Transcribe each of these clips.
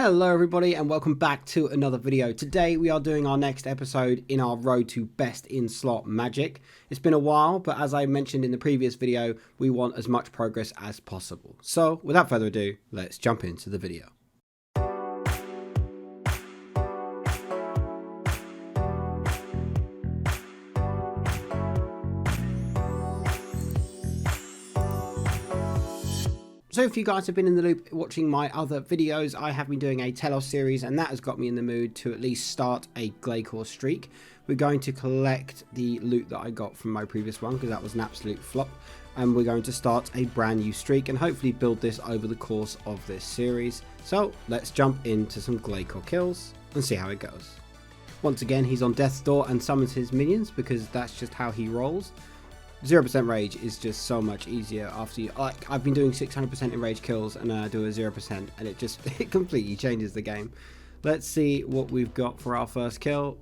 Hello everybody and welcome back to another video. Today we are doing our next episode in our road to best in slot magic. It's been a while, but as I mentioned in the previous video, we want as much progress as possible. So without further ado, let's jump into the video. So if you guys have been in the loop watching my other videos, I have been doing a Telos series and that has got me in the mood to at least start a Glacial Streak. We're going to collect the loot that I got from my previous one because that was an absolute flop. And we're going to start a brand new streak and hopefully build this over the course of this series. So let's jump into some Glacial kills and see how it goes. Once again, he's on death's door and summons his minions because that's just how he rolls. 0% rage is just so much easier after you, like, I've been doing 600% enrage kills and I do a 0% and it completely changes the game. Let's see what we've got for our first kill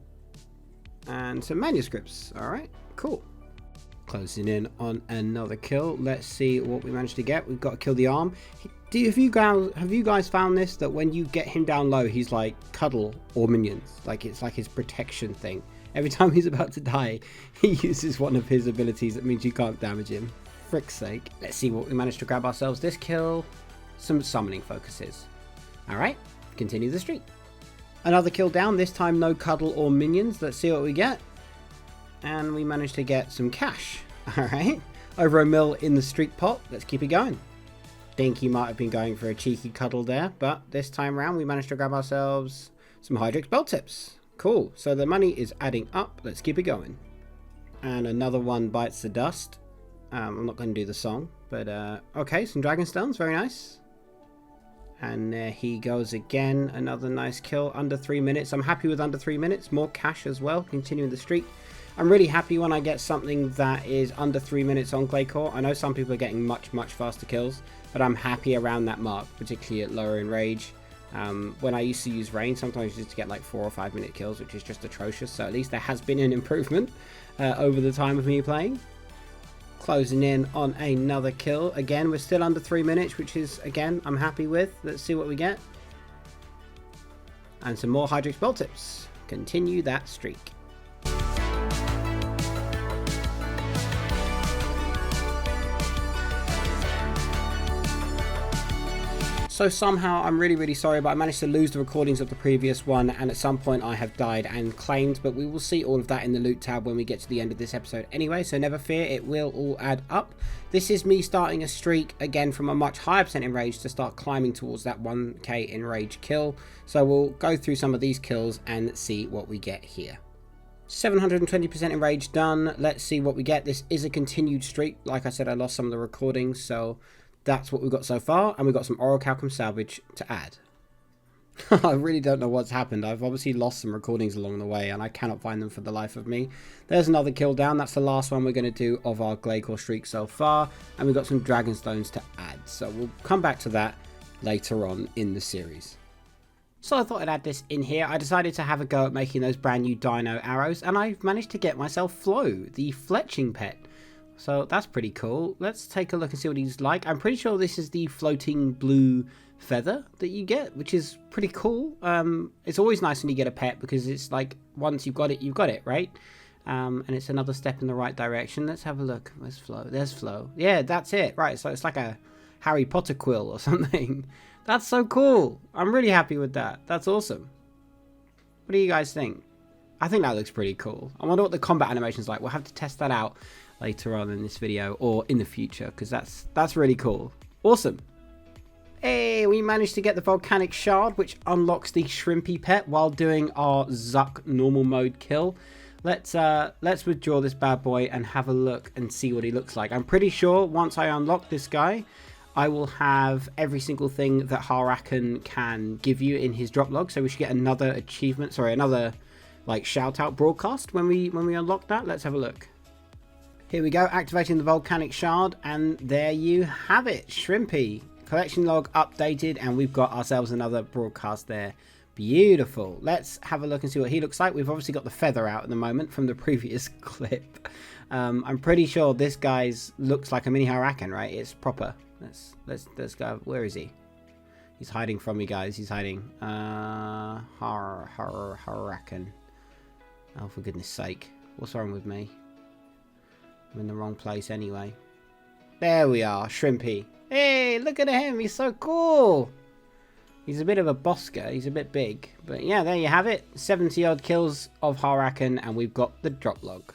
and some manuscripts. Alright, cool. Closing in on another kill. Let's see what we managed to get. We've got to kill the arm. Have you guys found this, that when you get him down low he's like cuddle or minions, like it's like his protection thing. Every time he's about to die, he uses one of his abilities that means you can't damage him. Frick's sake. Let's see what we managed to grab ourselves this kill. Some summoning focuses. Alright, continue the streak. Another kill down, this time no cuddle or minions. Let's see what we get. And we managed to get some cash. Alright, over a mil in the streak pot. Let's keep it going. Think he might have been going for a cheeky cuddle there, but this time round we managed to grab ourselves some Hydrix belt tips. Cool, so the money is adding up. Let's keep it going. And another one bites the dust. I'm not going to do the song, but okay, some dragon stones, very nice. And there he goes again, another nice kill, under 3 minutes. I'm happy with under 3 minutes, more cash as well, continuing the streak. I'm really happy when I get something that is under 3 minutes on Glacial. I know some people are getting much faster kills, but I'm happy around that mark, particularly at lower in rage. When I used to use rain, sometimes you just get like 4 or 5 minute kills, which is just atrocious. So at least there has been an improvement over the time of me playing. Closing in on another kill. Again, we're still under 3 minutes, which is, again, I'm happy with. Let's see what we get. And some more Hydrix belt tips. Continue that streak. So somehow, I'm really sorry, but I managed to lose the recordings of the previous one, and at some point I have died and claimed, but we will see all of that in the loot tab when we get to the end of this episode anyway, so never fear, it will all add up. This is me starting a streak, again from a much higher percent in rage to start climbing towards that 1k in rage kill. So we'll go through some of these kills and see what we get here. 720% in rage done. Let's see what we get. This is a continued streak. Like I said, I lost some of the recordings, so that's what we've got so far, and we've got some Orichalcum salvage to add. I really don't know what's happened. I've obviously lost some recordings along the way, and I cannot find them for the life of me. There's another kill down. That's the last one we're going to do of our Glacial Streak so far, and we've got some Dragon Stones to add. So we'll come back to that later on in the series. So I thought I'd add this in here. I decided to have a go at making those brand new dino arrows, and I've managed to get myself Flo, the fletching pet. So that's pretty cool. Let's take a look and see what he's like. I'm pretty sure this is the floating blue feather that you get, which is pretty cool. It's always nice when you get a pet because it's like once you've got it, right? And it's another step in the right direction. Let's have a look. Where's Flo? There's Flo. Yeah, that's it. Right, so it's like a Harry Potter quill or something. That's so cool. I'm really happy with that. That's awesome. What do you guys think? I think that looks pretty cool. I wonder what the combat animation's like. We'll have to test that out later on in this video or in the future because that's really cool. Awesome. Hey, we managed to get the volcanic shard, which unlocks the shrimpy pet while doing our Zuck normal mode kill. Let's withdraw this bad boy and have a look and see what he looks like. I'm pretty sure once I unlock this guy, I will have every single thing that Harakan can give you in his drop log. So we should get another achievement, sorry, another like shout out broadcast when we unlock that. Let's have a look. Here we go, activating the volcanic shard, and there you have it, Shrimpy. Collection log updated, and we've got ourselves another broadcast there. Beautiful. Let's have a look and see what he looks like. We've obviously got the feather out at the moment from the previous clip. I'm pretty sure this guy's looks like a mini Harakan, right? It's proper. Let's go. Where is he? He's hiding from me, guys. He's hiding. Harakan. Oh, for goodness sake. What's wrong with me? I'm in the wrong place anyway. There we are. Shrimpy. Hey, look at him. He's so cool. He's a bit of a bosker. He's a bit big. But yeah, there you have it. 70 odd kills of Harakan, and we've got the drop log.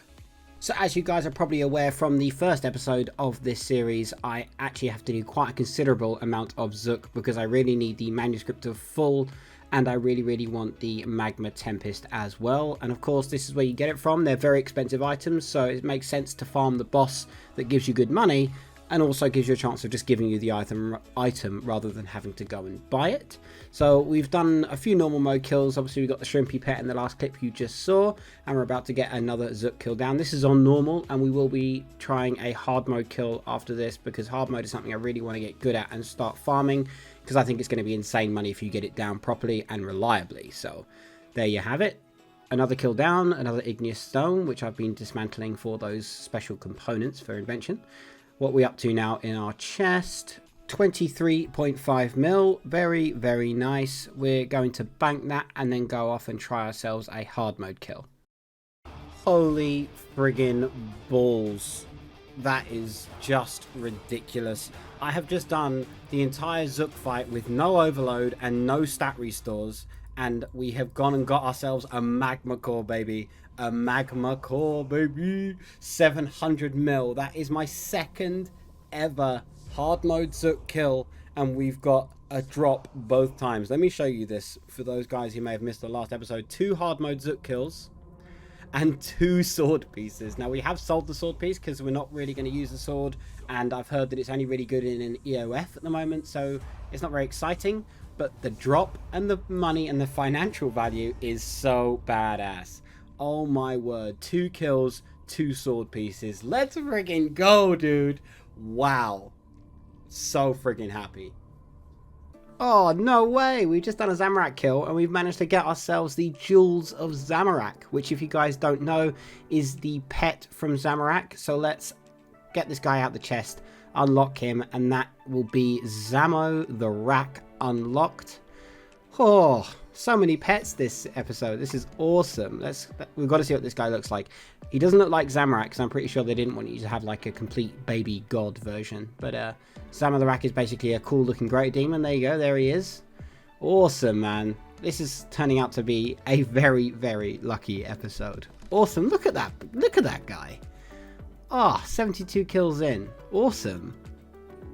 So as you guys are probably aware from the first episode of this series, I actually have to do quite a considerable amount of Zook because I really need the manuscript of full, and I really want the Magma Tempest as well. And of course, this is where you get it from. They're very expensive items, so it makes sense to farm the boss that gives you good money and also gives you a chance of just giving you the item rather than having to go and buy it. So we've done a few normal mode kills. Obviously we got the Shrimpy pet in the last clip you just saw, and we're about to get another Zook kill down. This is on normal, and we will be trying a hard mode kill after this because hard mode is something I really want to get good at and start farming, because I think it's going to be insane money if you get it down properly and reliably. So there you have it. Another kill down, another igneous stone, which I've been dismantling for those special components for invention. What we up to now in our chest? 23.5 mil. Very nice. We're going to bank that and then go off and try ourselves a hard mode kill. Holy friggin' balls. That is just ridiculous. I have just done the entire Zook fight with no overload and no stat restores, and we have gone and got ourselves a magma core, baby. A magma core, baby. 700 mil. That is my second ever hard mode Zook kill, and we've got a drop both times. Let me show you this for those guys who may have missed the last episode. 2 hard mode Zook kills and 2 sword pieces. Now we have sold the sword piece because we're not really going to use the sword, and I've heard that it's only really good in an EOF at the moment, so it's not very exciting, but the drop and the money and the financial value is so badass. Oh my word. 2 kills, 2 sword pieces. Let's friggin' go, dude. Wow. So friggin' happy. Oh, no way. We've just done a Zamorak kill, and we've managed to get ourselves the Jewels of Zamorak, which, if you guys don't know, is the pet from Zamorak. So let's get this guy out the chest, unlock him, and that will be Zamo the Rack unlocked. Oh, so many pets this episode. This is awesome. We've got to see what this guy looks like. He doesn't look like Zamorak, because I'm pretty sure they didn't want you to have like a complete baby god version. But Zamo the Rack is basically a cool looking great demon. There you go. There he is. Awesome, man. This is turning out to be a very lucky episode. Awesome. Look at that. Look at that guy. Ah, 72 kills in. Awesome.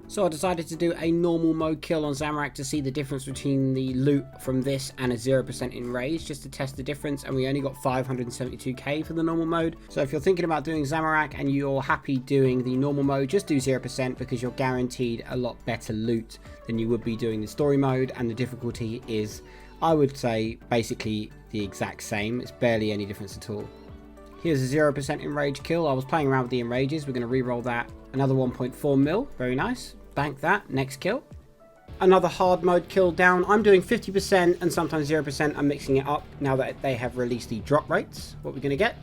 So I decided to do a normal mode kill on Zamorak to see the difference between the loot from this and a 0% in raids, just to test the difference, and we only got 572k for the normal mode. So if you're thinking about doing Zamorak and you're happy doing the normal mode, just do 0% because you're guaranteed a lot better loot than you would be doing the story mode, and the difficulty is, I would say, basically the exact same. It's barely any difference at all. Here's a 0% enrage kill. I was playing around with the enrages. We're going to re-roll that. Another 1.4 mil. Very nice. Bank that. Next kill. Another hard mode kill down. I'm doing 50% and sometimes 0%. I'm mixing it up now that they have released the drop rates. What we're going to get?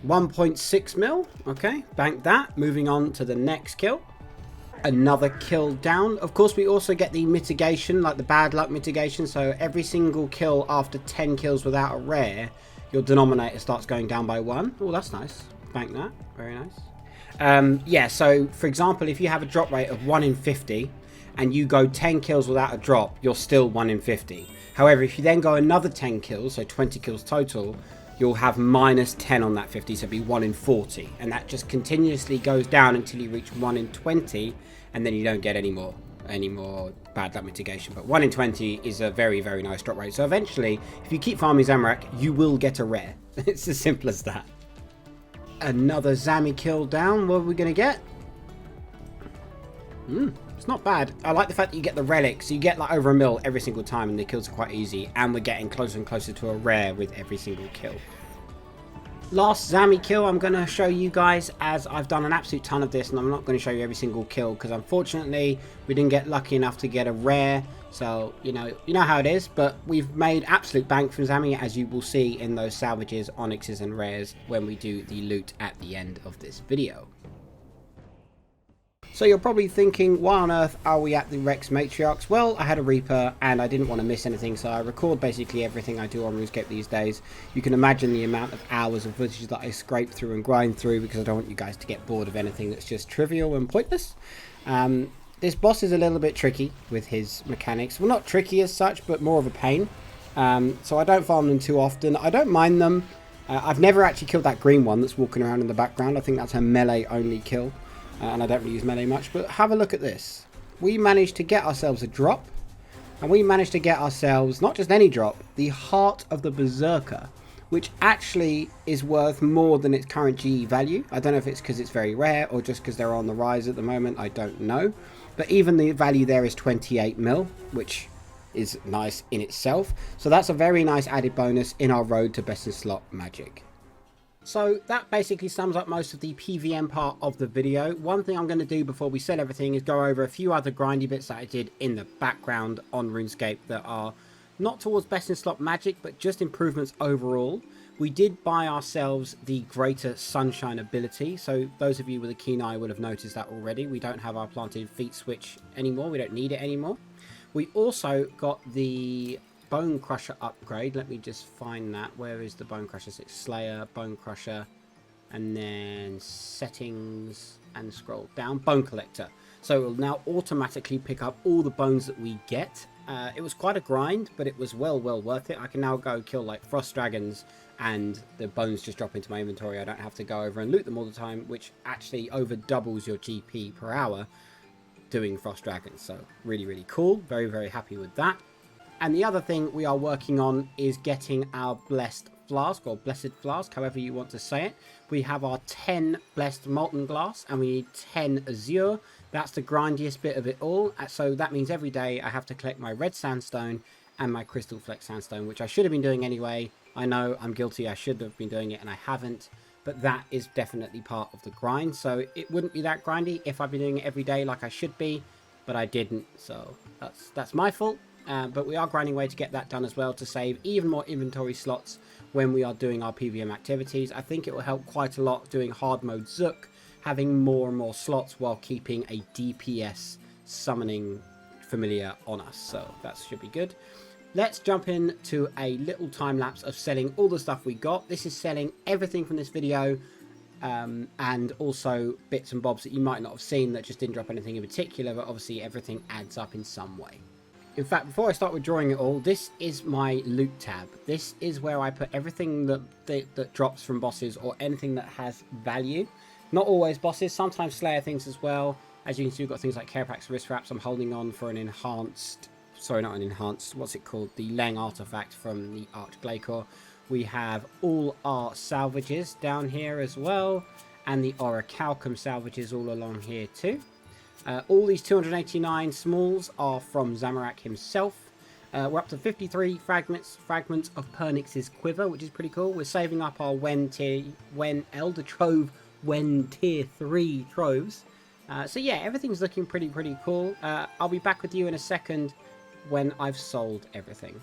1.6 mil. Okay. Bank that. Moving on to the next kill. Another kill down. Of course, we also get the mitigation, like the bad luck mitigation. So every single kill after 10 kills without a rare, your denominator starts going down by 1. Oh, that's nice. Bank that. Very nice. Yeah, so for example, if you have a drop rate of 1 in 50 and you go 10 kills without a drop, you're still 1 in 50. However, if you then go another 10 kills, so 20 kills total, you'll have minus 10 on that 50, so it'll be 1 in 40. And that just continuously goes down until you reach 1 in 20, and then you don't get any more bad luck mitigation. But 1 in 20 is a very nice drop rate. So eventually, if you keep farming Zamorak, you will get a rare. It's as simple as that. Another Zami kill down. What are we going to get? It's not bad. I like the fact that you get the relics. You get like over 1 mil every single time, and the kills are quite easy. And we're getting closer and closer to a rare with every single kill. Last Zami kill I'm going to show you guys, as I've done an absolute ton of this, and I'm not going to show you every single kill because unfortunately we didn't get lucky enough to get a rare. So, you know how it is, but we've made absolute bank from Zami, as you will see in those salvages, onyxes and rares when we do the loot at the end of this video. So you're probably thinking, why on earth are we at the Rex Matriarchs? Well, I had a Reaper and I didn't want to miss anything, so I record basically everything I do on Runescape these days. You can imagine the amount of hours of footage that I scrape through and grind through because I don't want you guys to get bored of anything that's just trivial and pointless. This boss is a little bit tricky with his mechanics. Well, not tricky as such, but more of a pain. So I don't farm them too often. I don't mind them. I've never actually killed that green one that's walking around in the background. I think that's a melee only kill. And I don't really use melee much, but have a look at this. We managed to get ourselves a drop, and we managed to get ourselves, not just any drop, the Heart of the Berserker, which actually is worth more than its current GE value. I don't know if it's because it's very rare, or just because they're on the rise at the moment, I don't know. But even the value there is 28 mil, which is nice in itself. So that's a very nice added bonus in our road to best in slot magic. So that basically sums up most of the PVM part of the video. One thing I'm going to do before we sell everything is go over a few other grindy bits that I did in the background on RuneScape that are not towards best in slot magic, but just improvements overall. We did buy ourselves the Greater Sunshine ability, so those of you with a keen eye will have noticed that already. We don't have our planted feet switch anymore, we don't need it anymore. We also got the Bone Crusher upgrade. Let me just find that. Where is the Bone Crusher? It's Slayer, Bone Crusher, and then Settings, and scroll down, Bone Collector. So it will now automatically pick up all the bones that we get. It was quite a grind, but it was well worth it. I can now go kill like Frost Dragons and the bones just drop into my inventory. I don't have to go over and loot them all the time, which actually over doubles your GP per hour doing Frost Dragons. So really cool. Very happy with that. And the other thing we are working on is getting our Blessed Flask, or Blessed Flask, however you want to say it. We have our 10 Blessed Molten Glass, and we need 10 Azure. That's the grindiest bit of it all. So that means every day I have to collect my Red Sandstone and my Crystal Flex Sandstone, which I should have been doing anyway. I know I'm guilty, I should have been doing it, and I haven't. But that is definitely part of the grind. So it wouldn't be that grindy if I'd been doing it every day like I should be, but I didn't. So that's my fault. But we are grinding away to get that done as well, to save even more inventory slots when we are doing our PVM activities. I think it will help quite a lot doing hard mode Zook, having more and more slots while keeping a DPS summoning familiar on us. So that should be good. Let's jump into a little time lapse of selling all the stuff we got. This is selling everything from this video, and also bits and bobs that you might not have seen that just didn't drop anything in particular, but obviously everything adds up in some way. In fact, before I start withdrawing it all, this is my loot tab. This is where I put everything that drops from bosses or anything that has value. Not always bosses, sometimes Slayer things as well. As you can see, we've got things like Carapax Wrist Wraps. I'm holding on for an enhanced, sorry, not an enhanced, what's it called? The Leng artifact from the Archglacial. We have all our salvages down here as well, and the Orichalcum salvages all along here too. All these 289 smalls are from Zamorak himself. We're up to 53 fragments of Pernix's quiver, which is pretty cool. We're saving up our Elder Trove tier 3 troves. So yeah, everything's looking pretty cool. I'll be back with you in a second when I've sold everything.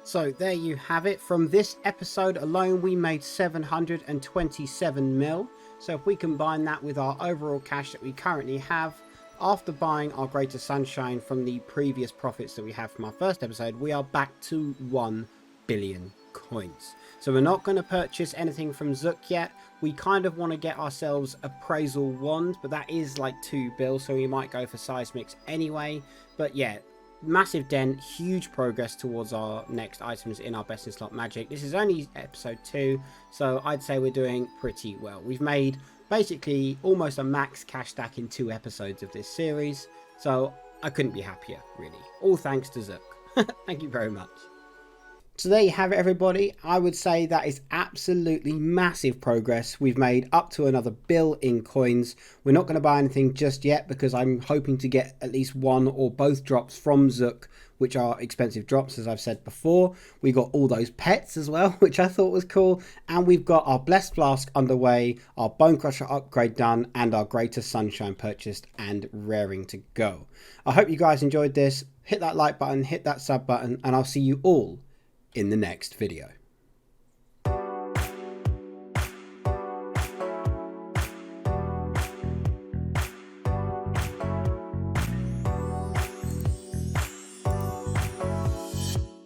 So there you have it. From this episode alone, we made 727 mil. So if we combine that with our overall cash that we currently have, after buying our Greater Sunshine from the previous profits that we have from our first episode, we are back to 1 billion coins. So we're not going to purchase anything from Zook yet. We kind of want to get ourselves Appraisal Wand, but that is like 2 bill, so we might go for Seismics anyway. But yeah, massive dent, huge progress towards our next items in our best in slot magic. This is only episode 2, so I'd say we're doing pretty well. We've made basically almost a max cash stack in 2 episodes of this series, so I couldn't be happier, really. All thanks to Zook. Thank you very much. So there you have it, everybody. I would say that is absolutely massive progress we've made, up to another bill in coins. We're not going to buy anything just yet because I'm hoping to get at least one or both drops from Zook, which are expensive drops, as I've said before. We got all those pets as well, which I thought was cool. And we've got our Blessed Flask underway, our Bone Crusher upgrade done, and our Greater Sunshine purchased and raring to go. I hope you guys enjoyed this. Hit that like button, hit that sub button, and I'll see you all in the next video.